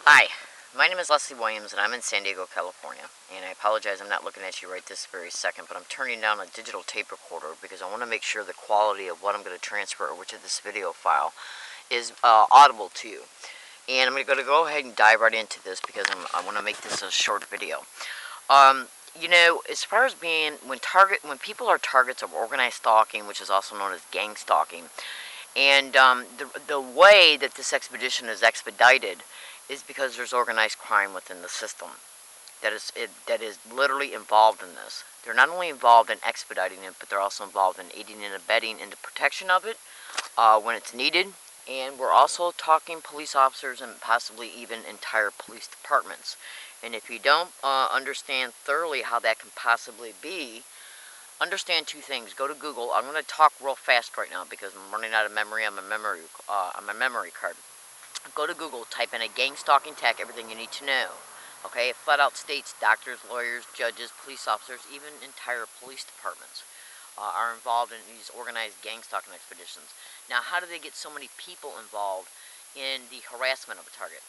Hi, my name is Leslie Williams and I'm in San Diego, California. And I apologize, I'm not looking at you right this very second, but I'm turning down a digital tape recorder because I want to make sure the quality of what I'm going to transfer over to this video file is audible to you. And I'm going to go ahead and dive right into this because I want to make this a short video. As far as when people are targets of organized stalking, which is also known as gang stalking, and the way that this expedition is expedited is because there's organized crime within the system that is literally involved in this. They're not only involved in expediting it, but they're also involved in aiding and abetting in the protection of it when it's needed. And we're also talking police officers and possibly even entire police departments. And if you don't understand thoroughly how that can possibly be, understand two things. Go to Google. I'm going to talk real fast right now because I'm running out of memory on my memory card. Go to Google, type in a gang stalking tech, everything you need to know. Okay, it flat out states doctors, lawyers, judges, police officers, even entire police departments are involved in these organized gang stalking expeditions. Now, how do they get so many people involved in the harassment of a target?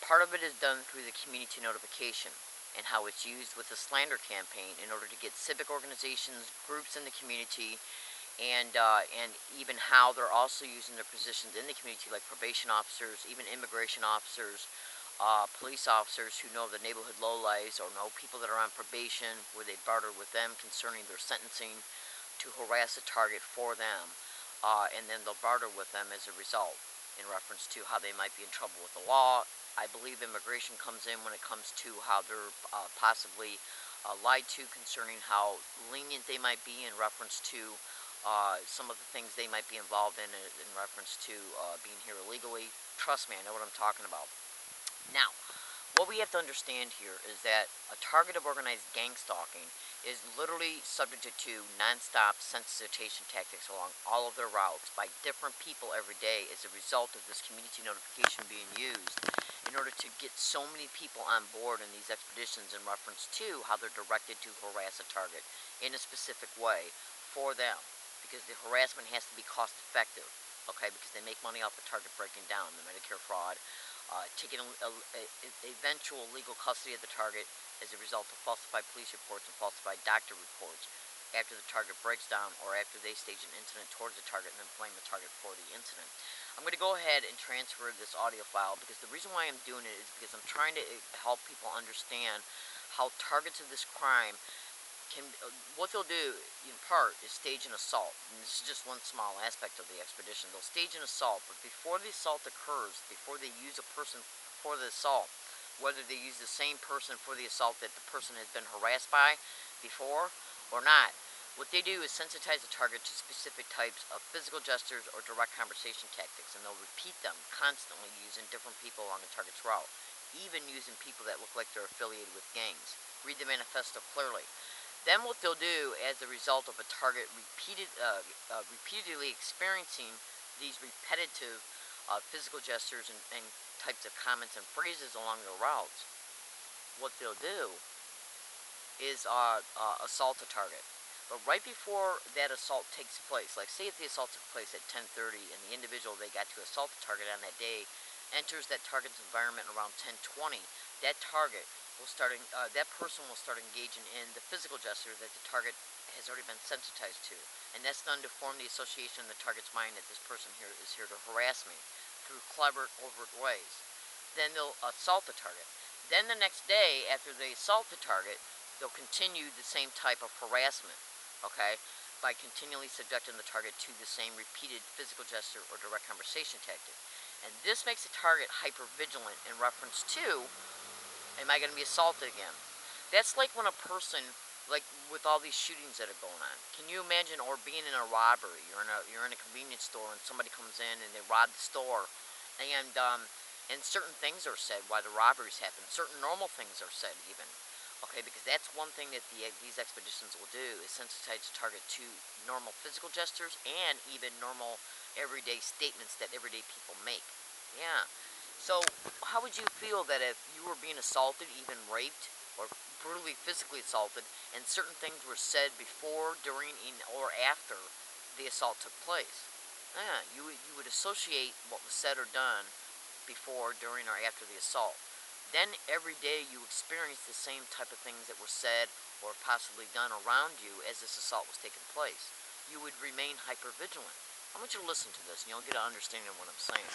Part of it is done through the community notification and how it's used with the slander campaign in order to get civic organizations, groups in the community, and even how they're also using their positions in the community, like probation officers, even immigration officers, police officers who know the neighborhood lowlights or know people that are on probation, where they barter with them concerning their sentencing to harass a target for them, and then they'll barter with them as a result in reference to how they might be in trouble with the law. I believe immigration comes in when it comes to how they're possibly lied to concerning how lenient they might be in reference to some of the things they might be involved in reference to being here illegally. Trust me, I know what I'm talking about. Now, what we have to understand here is that a target of organized gang stalking is literally subjected to non-stop sensitization tactics along all of their routes by different people every day as a result of this community notification being used in order to get so many people on board in these expeditions in reference to how they're directed to harass a target in a specific way for them, because the harassment has to be cost effective, okay, because they make money off the target breaking down, the Medicare fraud, taking eventual legal custody of the target as a result of falsified police reports and falsified doctor reports after the target breaks down or after they stage an incident towards the target and then blame the target for the incident. I'm going to go ahead and transfer this audio file because the reason why I'm doing it is because I'm trying to help people understand how targets of this crime what they'll do in part is stage an assault. And this is just one small aspect of the expedition. They'll stage an assault, but before the assault occurs, before they use a person for the assault, whether they use the same person for the assault that the person has been harassed by before or not, what they do is sensitize the target to specific types of physical gestures or direct conversation tactics, and they'll repeat them constantly using different people on the target's route, even using people that look like they're affiliated with gangs. Read the manifesto clearly. Then what they'll do as a result of a target repeatedly experiencing these repetitive physical gestures and types of comments and phrases along their routes, what they'll do is assault a target. But right before that assault takes place, like say if the assault took place at 10:30 and the individual they got to assault the target on that day enters that target's environment around 10:20, that target that person will start engaging in the physical gesture that the target has already been sensitized to, and that's done to form the association in the target's mind that this person here is here to harass me through clever, overt ways. Then they'll assault the target. Then the next day, after they assault the target, they'll continue the same type of harassment, okay, by continually subjecting the target to the same repeated physical gesture or direct conversation tactic. And this makes the target hyper-vigilant in reference to, am I going to be assaulted again? That's like when a person, like with all these shootings that are going on, can you imagine, or being in a robbery, you're in a convenience store and somebody comes in and they rob the store, and certain things are said why the robberies happen, certain normal things are said even, okay, because that's one thing that these expeditions will do is sensitize the target to normal physical gestures and even normal everyday statements that everyday people make. Yeah. So, how would you feel that if you were being assaulted, even raped, or brutally physically assaulted, and certain things were said before, during, or after the assault took place? Yeah, you would associate what was said or done before, during, or after the assault. then every day you experience the same type of things that were said or possibly done around you as this assault was taking place, you would remain hypervigilant. I want you to listen to this and you'll get an understanding of what I'm saying.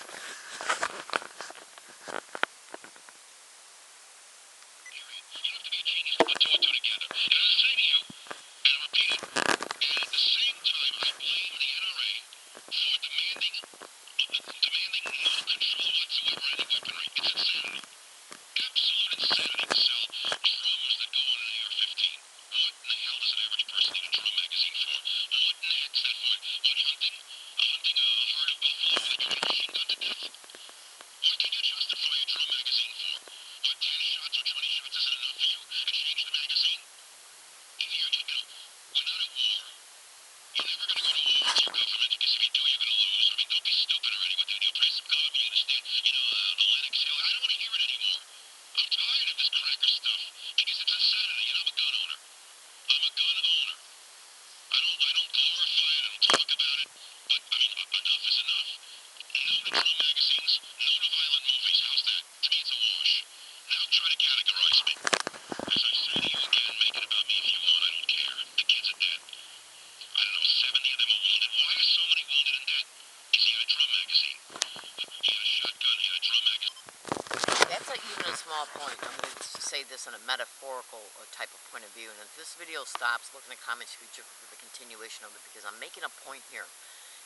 That's even a small point. I'm going to say this in a metaphorical type of point of view. And if this video stops, look in the comments feature for the continuation of it because I'm making a point here.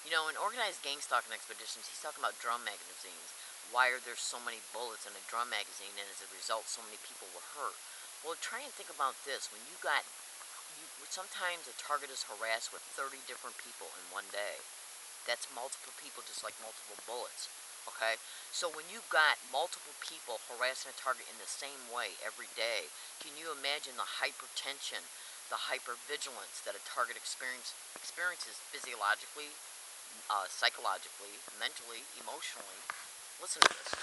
You know, in organized gang stalking expeditions, he's talking about drum magazines. Why are there so many bullets in a drum magazine, and as a result, so many people were hurt? Well, try and think about this. When sometimes a target is harassed with 30 different people in one day. That's multiple people, just like multiple bullets. Okay? So when you've got multiple people harassing a target in the same way every day, can you imagine the hypertension, the hypervigilance that a target experiences physiologically, psychologically, mentally, emotionally? Listen to this.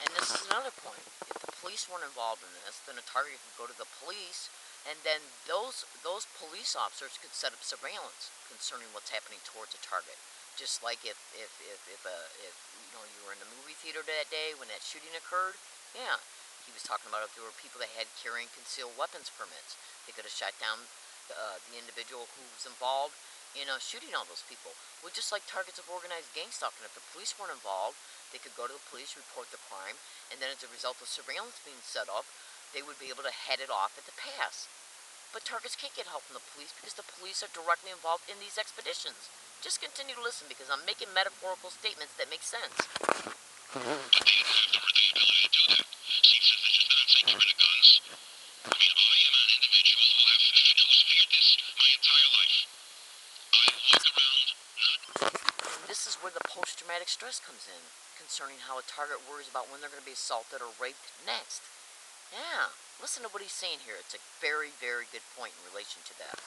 And this is another point. If the police weren't involved in this, then a target could go to the police, and then those police officers could set up surveillance concerning what's happening towards a target. Just like if you know you were in the movie theater that day when that shooting occurred, yeah, he was talking about if there were people that had carrying concealed weapons permits, they could have shot down the individual who was involved in shooting all those people. Well, just like targets of organized gang stalking, if the police weren't involved, they could go to the police, report the crime, and then as a result of surveillance being set up, they would be able to head it off at the pass. But targets can't get help from the police because the police are directly involved in these expeditions. Just continue to listen because I'm making metaphorical statements that make sense. This is where the post-traumatic stress comes in, concerning how a target worries about when they're going to be assaulted or raped next. Yeah, listen to what he's saying here. It's a very, very good point in relation to that.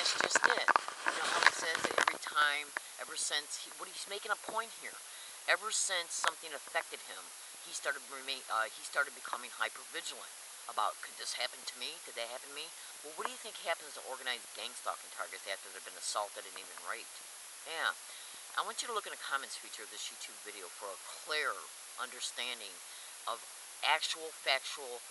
That's just it. You know how he says that every time, ever since, he's making a point here. Ever since something affected him, he started becoming hyper vigilant about, could this happen to me? Could that happen to me? Well, what do you think happens to organized gang stalking targets after they've been assaulted and even raped? Yeah. I want you to look in the comments feature of this YouTube video for a clearer understanding of actual factual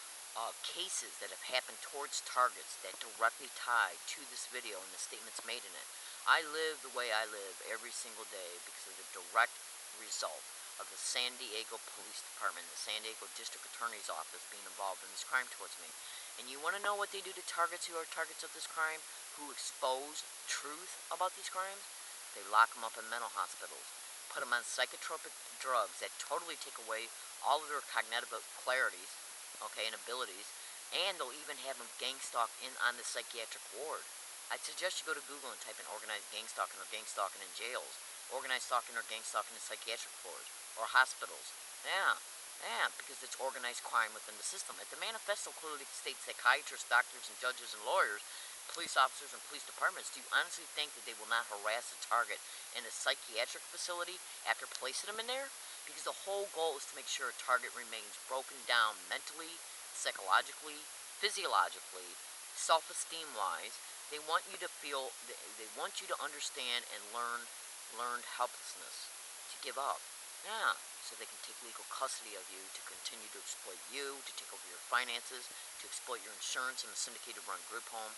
cases that have happened towards targets that directly tie to this video and the statements made in it. I live the way I live every single day because of the direct result of the San Diego Police Department, the San Diego District Attorney's Office being involved in this crime towards me. And you want to know what they do to targets who are targets of this crime, who expose truth about these crimes? They lock them up in mental hospitals, put them on psychotropic drugs that totally take away all of their cognitive clarities, okay, and abilities, and they'll even have them gang stalk in on the psychiatric ward. I'd suggest you go to Google and type in organized gang stalking or gang stalking in jails, organized stalking or gang stalking in psychiatric wards or hospitals. Yeah, yeah, because it's organized crime within the system. If the manifesto clearly states psychiatrists, doctors, and judges and lawyers, police officers, and police departments, do you honestly think that they will not harass a target in a psychiatric facility after placing them in there? Because the whole goal is to make sure a target remains broken down mentally, psychologically, physiologically, self-esteem wise. They want you to feel, they want you to understand and learned helplessness, to give up. Yeah, so they can take legal custody of you, to continue to exploit you, to take over your finances, to exploit your insurance in a syndicated run group home.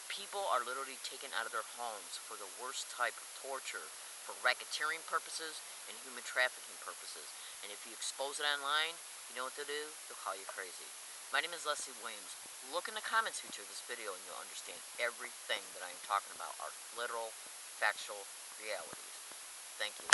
People are literally taken out of their homes for the worst type of torture, for racketeering purposes and human trafficking purposes. And if you expose it online, you know what they'll do? They'll call you crazy. My name is Leslie Williams. Look in the comments feature of this video and you'll understand everything that I'm talking about are literal, factual realities. Thank you.